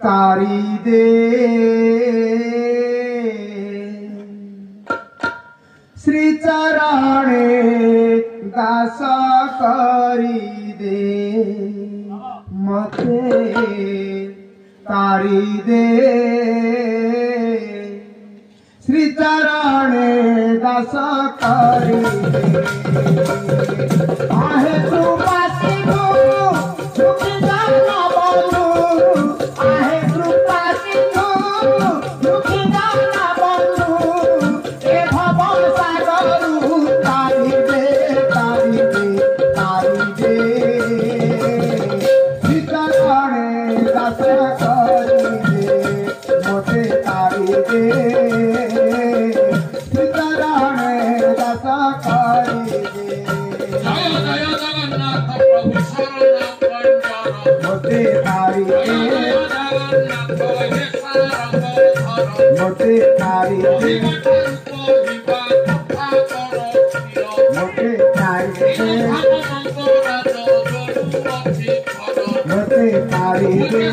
तारी दे श्री चरणे दास करी दे मते तारी दे श्री चरणे दास करी दे आहे तू पासी मोटे तारी दे मोटे तारी दे मोटे तारी दे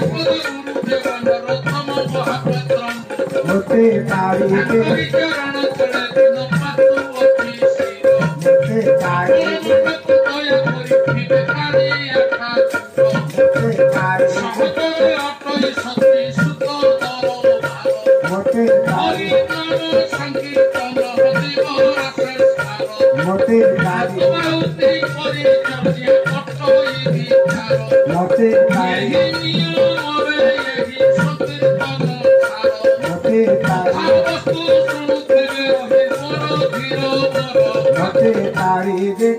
मोटे तारी दे मोटे तारी दे मोटे तारी मोटे तारी मोटे तारी दे